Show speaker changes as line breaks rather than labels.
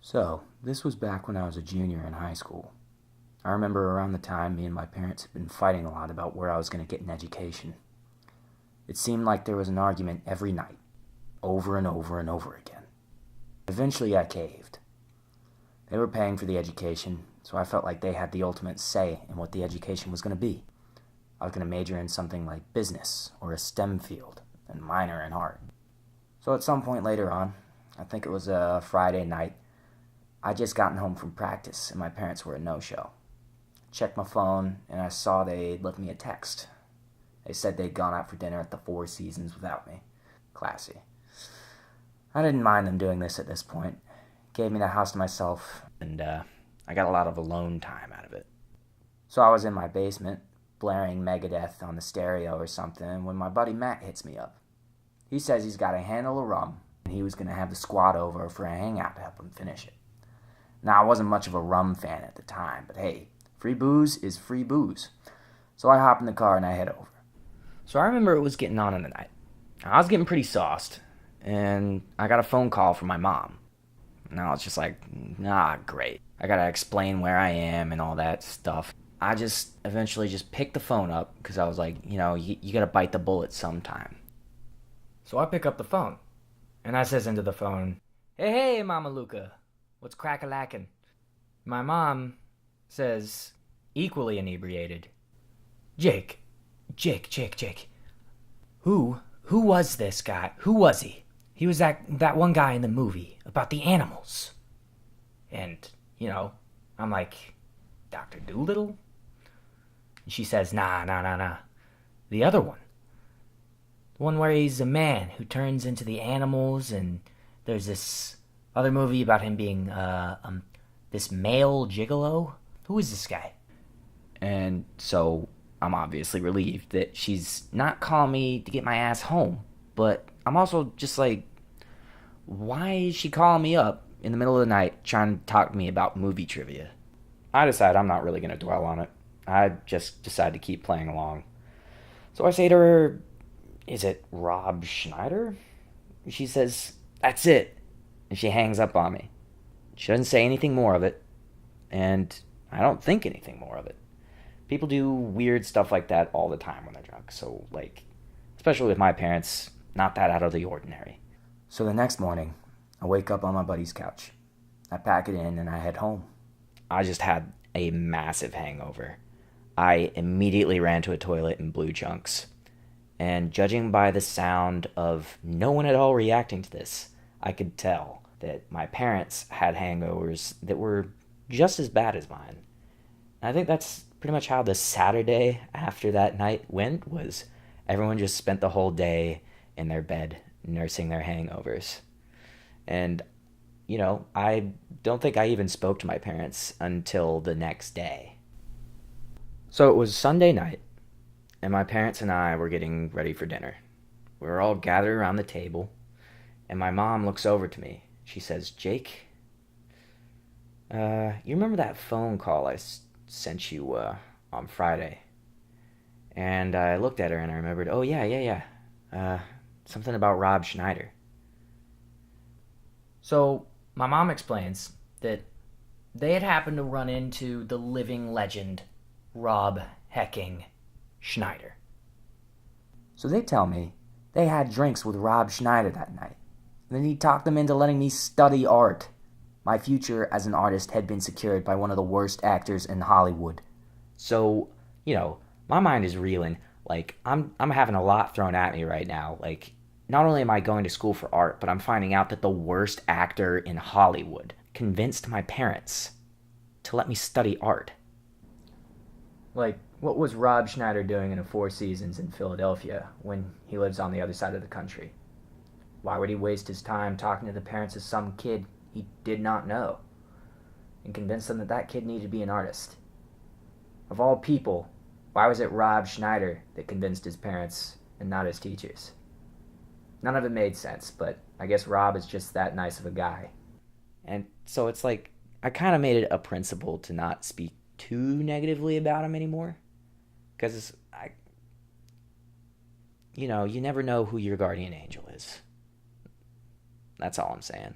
So, this was back when I was a junior in high school. I remember around the time me and my parents had been fighting a lot about where I was going to get an education. It seemed like there was an argument every night, over and over and over again. Eventually I caved. They were paying for the education, so I felt like they had the ultimate say in what the education was going to be. I was going to major in something like business or a STEM field, and minor in art. So at some point later on, I think it was a Friday night, I'd just gotten home from practice and my parents were a no-show. Checked my phone and I saw they'd left me a text. They said they'd gone out for dinner at the Four Seasons without me. Classy. I didn't mind them doing this at this point. Gave me the house to myself, and I got a lot of alone time out of it. So I was in my basement, blaring Megadeth on the stereo or something, when my buddy Matt hits me up. He says he's got a handle of rum, and he was going to have the squad over for a hangout to help him finish it. Now, I wasn't much of a rum fan at the time, but hey, free booze is free booze. So I hop in the car and I head over. So I remember it was getting on in the night. I was getting pretty sauced, and I got a phone call from my mom. Now it's just like, nah, great. I gotta explain where I am and all that stuff. I just eventually just picked the phone up because I was like, you gotta bite the bullet sometime. So I pick up the phone, and I says into the phone, Hey, Mama Luca, what's crack-a-lackin'? My mom says, equally inebriated, Jake. Who was this guy? Who was he? He was that one guy in the movie about the animals. And, I'm like, Dr. Doolittle? And she says, nah. The other one. The one where he's a man who turns into the animals, and there's this other movie about him being, this male gigolo. Who is this guy? And so I'm obviously relieved that she's not calling me to get my ass home. But I'm also just like, why is she calling me up in the middle of the night trying to talk to me about movie trivia? I decide I'm not really going to dwell on it. I just decide to keep playing along. So I say to her, is it Rob Schneider? She says, that's it. And she hangs up on me. She doesn't say anything more of it. And I don't think anything more of it. People do weird stuff like that all the time when they're drunk. So, especially with my parents, not that out of the ordinary. So the next morning, I wake up on my buddy's couch. I pack it in and I head home. I just had a massive hangover. I immediately ran to a toilet in blue chunks. And judging by the sound of no one at all reacting to this, I could tell that my parents had hangovers that were just as bad as mine. And I think that's pretty much how the Saturday after that night went, was everyone just spent the whole day in their bed nursing their hangovers. And, I don't think I even spoke to my parents until the next day. So it was Sunday night, and my parents and I were getting ready for dinner. We were all gathered around the table, and my mom looks over to me. She says, Jake, you remember that phone call I sent you on Friday? And I looked at her and I remembered, oh yeah. Something about Rob Schneider. So my mom explains that they had happened to run into the living legend, Rob hecking Schneider. So they tell me they had drinks with Rob Schneider that night. And then he talked them into letting me study art. My future as an artist had been secured by one of the worst actors in Hollywood. So, my mind is reeling. I'm having a lot thrown at me right now. Not only am I going to school for art, but I'm finding out that the worst actor in Hollywood convinced my parents to let me study art. What was Rob Schneider doing in a Four Seasons in Philadelphia when he lives on the other side of the country? Why would he waste his time talking to the parents of some kid he did not know and convince them that kid needed to be an artist? Of all people, why was it Rob Schneider that convinced his parents and not his teachers? None of it made sense, but I guess Rob is just that nice of a guy. And so it's I kind of made it a principle to not speak too negatively about him anymore. Because, you never know who your guardian angel is. That's all I'm saying.